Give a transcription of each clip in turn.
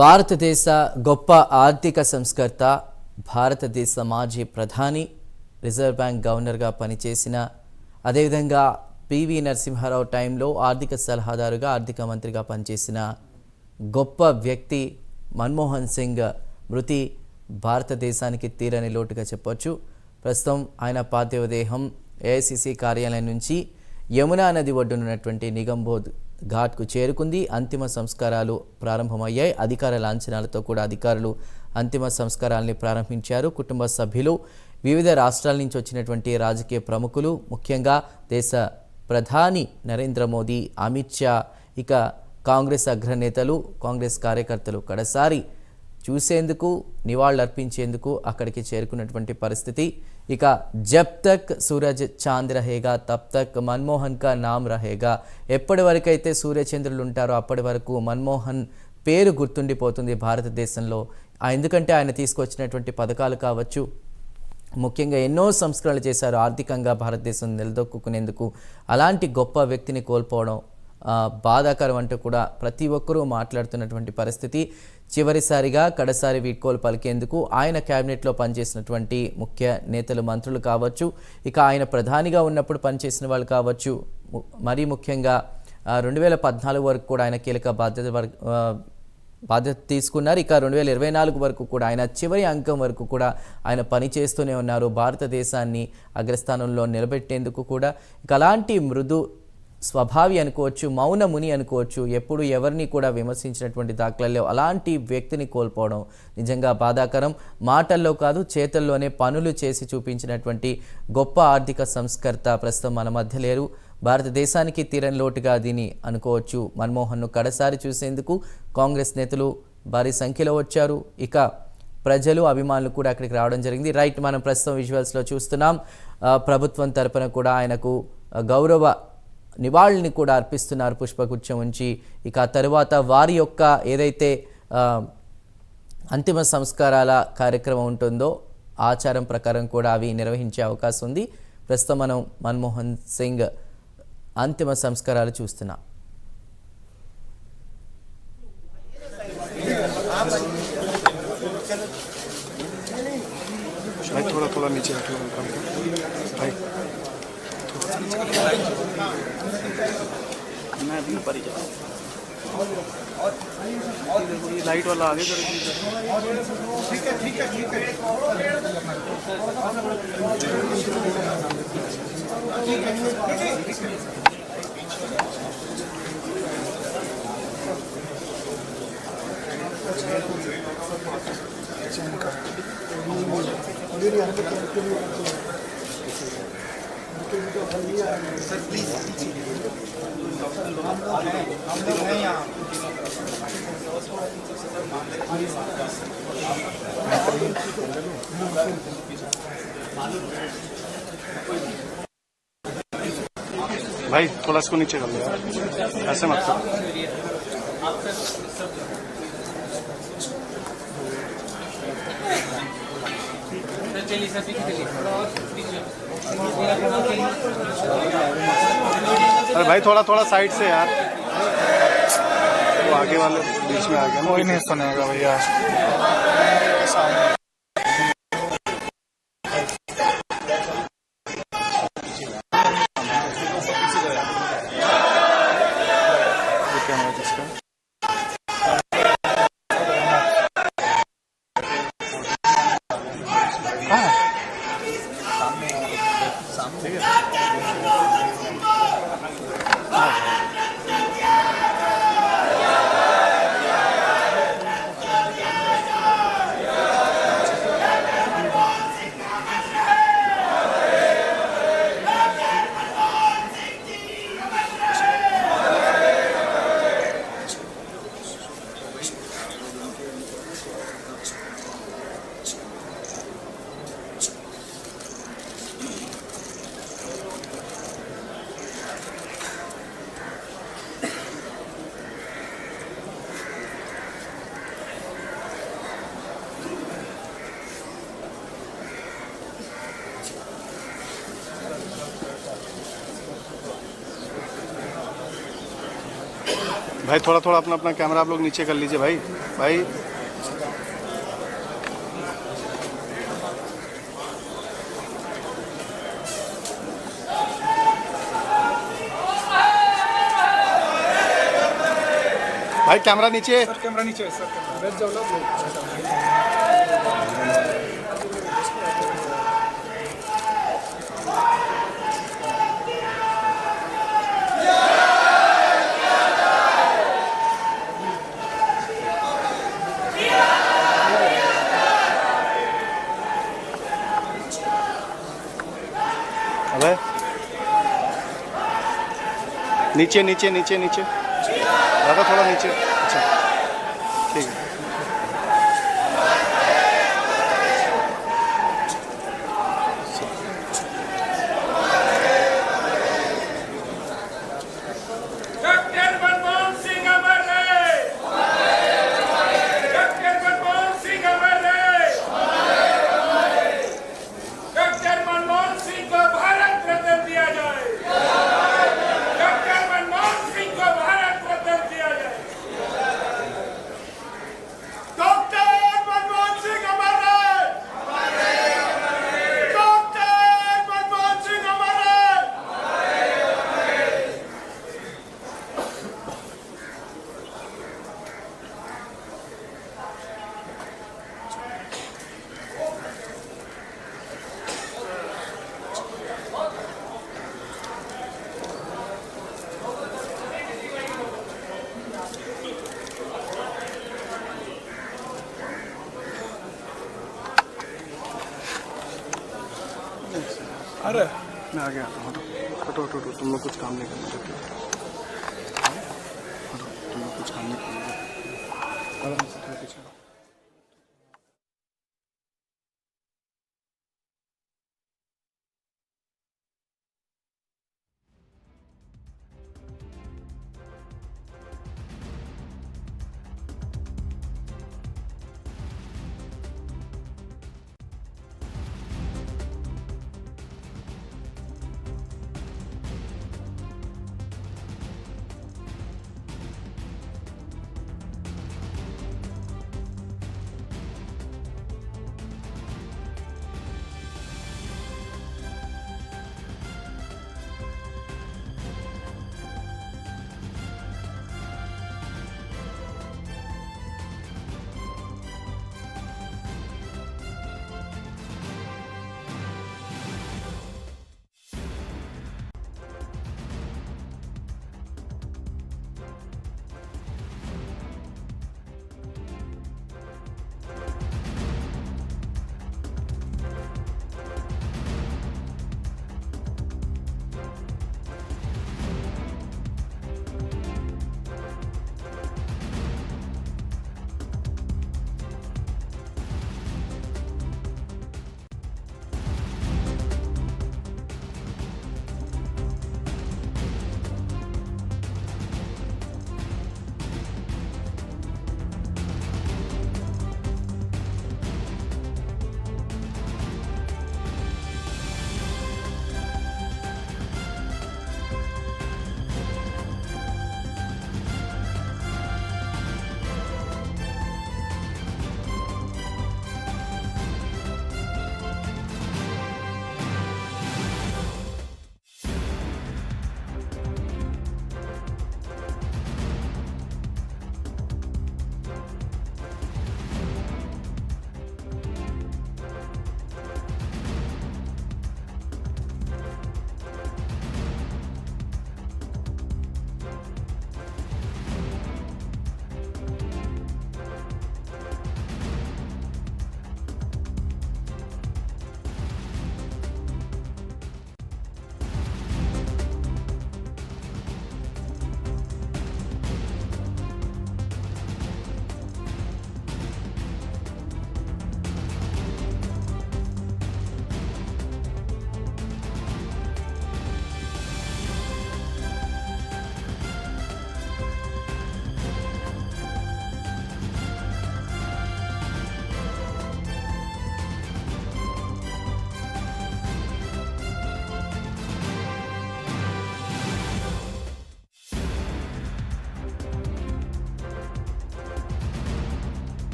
భారతదేశ గొప్ప ఆర్థిక సంస్కర్త, భారతదేశ మాజీ ప్రధాని, రిజర్వ్ బ్యాంక్ గవర్నర్గా పనిచేసిన, అదేవిధంగా పివి నరసింహారావు టైంలో ఆర్థిక సలహాదారుగా, ఆర్థిక మంత్రిగా పనిచేసిన గొప్ప వ్యక్తి మన్మోహన్ సింగ్ మృతి భారతదేశానికి తీరని లోటుగా చెప్పొచ్చు. ప్రస్తుతం ఆయన పార్థివ దేహం ఏఐసిసి కార్యాలయం నుంచి యమునా నది ఒడ్డునున్నటువంటి నిగంబోధ్ ఘాట్కు చేరుకుంది. అంతిమ సంస్కారాలు ప్రారంభమయ్యాయి. అధికార లాంఛనాలతో కూడా అధికారులు అంతిమ సంస్కారాలని ప్రారంభించారు. కుటుంబ సభ్యులు, వివిధ రాష్ట్రాల నుంచి వచ్చినటువంటి రాజకీయ ప్రముఖులు, ముఖ్యంగా దేశ ప్రధాని నరేంద్ర మోదీ, అమిత్ షా, ఇక కాంగ్రెస్ అగ్రనేతలు, కాంగ్రెస్ కార్యకర్తలు కడసారి చూసేందుకు, నివాళులర్పించేందుకు అక్కడికి చేరుకున్నటువంటి పరిస్థితి. ఇక జబ్ తక్ సూరజ్ చాంద్ రహేగా తబ్ తక్ మన్మోహన్ కా నామ్ రహేగా. ఎప్పటి వరకైతే సూర్యచంద్రులు ఉంటారో అప్పటి వరకు మన్మోహన్ పేరు గుర్తుండిపోతుంది భారతదేశంలో. ఎందుకంటే ఆయన తీసుకొచ్చినటువంటి పథకాలు కావచ్చు, ముఖ్యంగా ఎన్నో సంస్కరణలు చేశారు ఆర్థికంగా భారతదేశం నిలదొక్కునేందుకు. అలాంటి గొప్ప వ్యక్తిని కోల్పోవడం బాధాకరం అంటూ కూడా ప్రతి ఒక్కరూ మాట్లాడుతున్నటువంటి పరిస్థితి. చివరిసారిగా కడసారి వీడ్కోలు పలికేందుకు ఆయన క్యాబినెట్లో పనిచేసినటువంటి ముఖ్య నేతలు, మంత్రులు కావచ్చు, ఇక ఆయన ప్రధానిగా ఉన్నప్పుడు పనిచేసిన వాళ్ళు కావచ్చు, మరీ ముఖ్యంగా 2014 వరకు కూడా ఆయన కీలక బాధ్యత తీసుకున్నారు. ఇక 2024 వరకు కూడా ఆయన చివరి అంకం వరకు కూడా ఆయన పనిచేస్తూనే ఉన్నారు భారతదేశాన్ని అగ్రస్థానంలో నిలబెట్టేందుకు కూడా. ఇక అలాంటి మృదు స్వభావి అనుకోవచ్చు, మౌన ముని అనుకోవచ్చు, ఎప్పుడు ఎవరిని కూడా విమర్శించినటువంటి దాఖలలో అలాంటి వ్యక్తిని కోల్పోవడం నిజంగా బాధాకరం. మాటల్లో కాదు, చేతల్లోనే పనులు చేసి చూపించినటువంటి గొప్ప ఆర్థిక సంస్కర్త ప్రస్తుతం మన మధ్య లేరు. భారతదేశానికి తీరని లోటుగా దీన్ని అనుకోవచ్చు. మన్మోహన్ను కడసారి చూసేందుకు కాంగ్రెస్ నేతలు భారీ సంఖ్యలో వచ్చారు. ఇక ప్రజలు, అభిమానులు కూడా అక్కడికి రావడం జరిగింది. రైట్, మనం ప్రస్తుతం విజువల్స్లో చూస్తున్నాం. ప్రభుత్వం తరపున కూడా ఆయనకు గౌరవ నివాళిని కూడా అర్పిస్తున్నారు పుష్పగుచ్చం ఉంచి. ఇక తరువాత వారి యొక్క ఏదైతే అంతిమ సంస్కారాల కార్యక్రమం ఉంటుందో ఆచారం ప్రకారం కూడా అవి నిర్వహించే అవకాశం ఉంది. ప్రస్తుతం మనం మన్మోహన్ సింగ్ అంతిమ సంస్కారాలు చూస్తున్నాం. लाइट वाला आगे सर प्लीज भाई थोड़ा इसको नीचे कर लो यार, ऐसे मत करो। चलिए सर, अरे भाई थोड़ा थोड़ा साइड से यार, वो आगे वाले बीच में आ गया। कोई नहीं सुनेगा भैया। भाई थोड़ा थोड़ा अपना अपना कैमरा आप लोग नीचे कर लीजिए भाई भाई। भाई कैमरा नीचे। कैमरा नीचे है सर, बैठ जाओ ना। अबे नीचे नीचे नीचे नीचे दादा थोड़ा नीचे। अच्छा ठीक है। डॉक्टर मनमोहन सिंह अमर रहे। डॉक्टर मनमोहन सिंह अमर रहे। डॉक्टर मनमोहन सिंह को भारत रत्न दिया जाए। डॉक्टर मनमोहन सिंह को भारत रत्न दिया जाए। डॉक्टर मनमोहन सिंह अमर रहे। डॉक्टर मनमोहन सिंह अमर रहे। अरे मैं आ गया। हटो हटो हटो हटो, तुम लोग कुछ काम नहीं करना। हटो तुम लोग कुछ काम नहीं करना। आराम से थोड़ा पीछे आओ।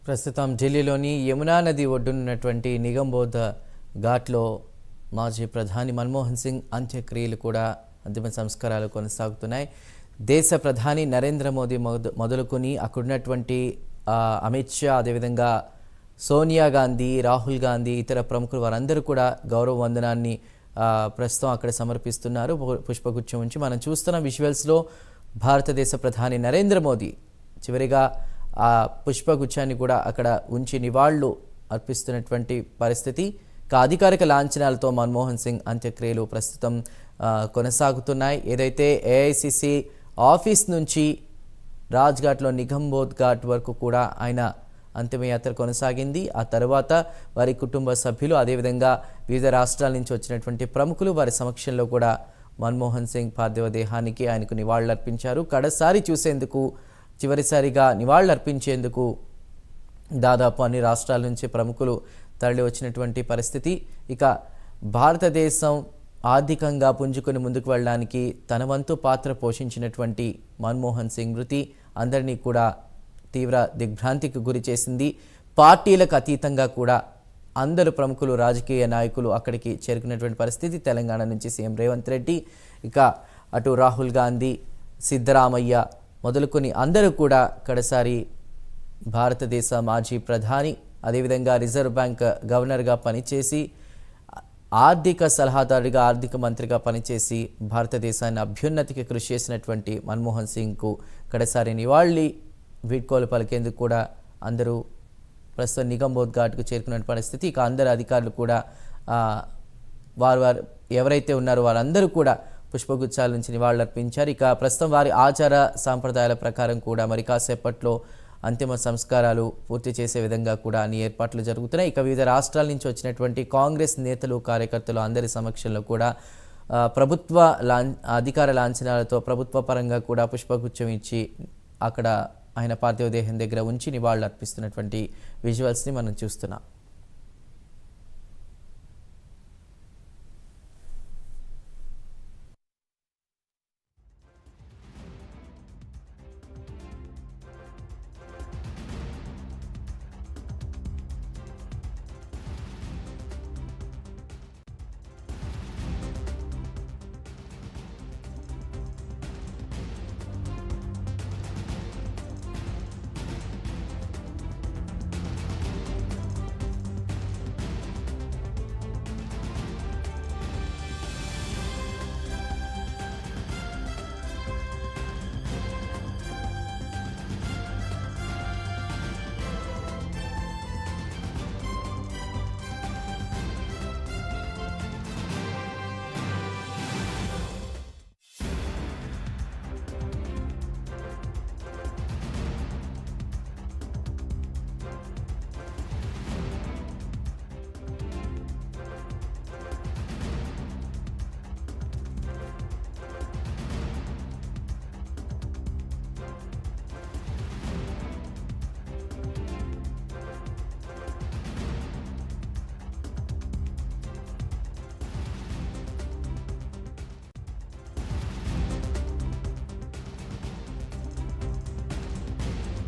ప్రస్తుతం ఢిల్లీలోని యమునా నది ఒడ్డునున్నటువంటి నిగంబోధ్ ఘాట్లో మాజీ ప్రధాని మన్మోహన్ సింగ్ అంత్యక్రియలు కూడా అంతిమ సంస్కారాలు కొనసాగుతున్నాయి. దేశ ప్రధాని నరేంద్ర మోదీ మొదలుకొని అక్కడున్నటువంటి అమిత్ షా, అదేవిధంగా సోనియా గాంధీ, రాహుల్ గాంధీ, ఇతర ప్రముఖులు వారందరూ కూడా గౌరవ వందనాన్ని ప్రస్తుతం అక్కడ సమర్పిస్తున్నారు. పుష్పగుచ్చం ఉంచి మనం చూస్తున్న విజువల్స్లో భారతదేశ ప్రధాని నరేంద్ర మోదీ చివరిగా ఆ పుష్పగుచ్చాన్ని కూడా అక్కడ ఉంచి నివాళులు అర్పిస్తున్నటువంటి పరిస్థితి. అధికారిక లాంఛనాలతో మన్మోహన్ సింగ్ అంత్యక్రియలు ప్రస్తుతం కొనసాగుతున్నాయి. ఏదైతే ఏఐసిసి ఆఫీస్ నుంచి రాజ్ఘాట్లో నిగంబోధ్ ఘాట్ వరకు కూడా ఆయన అంతిమయాత్ర కొనసాగింది. ఆ తర్వాత వారి కుటుంబ సభ్యులు, అదేవిధంగా వివిధ రాష్ట్రాల నుంచి వచ్చినటువంటి ప్రముఖులు వారి సమక్షంలో కూడా మన్మోహన్ సింగ్ పార్థివ దేహానికి ఆయనకు నివాళులు అర్పించారు. కడసారి చూసేందుకు, చివరిసారిగా నివాళులు అర్పించేందుకు దాదాపు అన్ని రాష్ట్రాల నుంచి ప్రముఖులు తరలి వచ్చినటువంటి పరిస్థితి. ఇక భారతదేశం ఆర్థికంగా పుంజుకొని ముందుకు వెళ్ళడానికి తన వంతు పాత్ర పోషించినటువంటి మన్మోహన్ సింగ్ మృతి అందరినీ కూడా తీవ్ర దిగ్భ్రాంతికి గురి చేసింది. పార్టీలకు అతీతంగా కూడా అందరు ప్రముఖులు, రాజకీయ నాయకులు అక్కడికి చేరుకున్నటువంటి పరిస్థితి. తెలంగాణ నుంచి సీఎం రేవంత్ రెడ్డి, ఇక అటు రాహుల్ గాంధీ, సిద్ధరామయ్య మొదలుకొని అందరూ కూడా కడసారి భారతదేశ మాజీ ప్రధాని, అదేవిధంగా రిజర్వ్ బ్యాంక్ గవర్నర్గా పనిచేసి, ఆర్థిక సలహాదారుడిగా, ఆర్థిక మంత్రిగా పనిచేసి భారతదేశాన్ని అభ్యున్నతికి కృషి చేసినటువంటి మన్మోహన్ సింగ్కు కడసారి నివాళి వీడ్కోలు పలికేందుకు కూడా అందరూ ప్రస్తుతం నిగంబోధ్ ఘాట్కు చేరుకున్న పరిస్థితి. ఇక అందరు అధికారులు కూడా వారు ఎవరైతే ఉన్నారో వారందరూ కూడా పుష్పగుచ్చాల నుంచి నివాళులు అర్పించారు. ఇక ప్రస్తుతం వారి ఆచార సాంప్రదాయాల ప్రకారం కూడా మరి కాసేపట్లో అంతిమ సంస్కారాలు పూర్తి చేసే విధంగా కూడా అన్ని ఏర్పాట్లు జరుగుతున్నాయి. ఇక వివిధ రాష్ట్రాల నుంచి వచ్చినటువంటి కాంగ్రెస్ నేతలు, కార్యకర్తలు అందరి సమక్షంలో కూడా ప్రభుత్వ అధికార లాంఛనాలతో ప్రభుత్వ పరంగా కూడా పుష్పగుచ్చం ఇచ్చి అక్కడ ఆయన పార్థివ దేహం దగ్గర ఉంచి నివాళులు అర్పిస్తున్నటువంటి విజువల్స్ని మనం చూస్తున్నాం.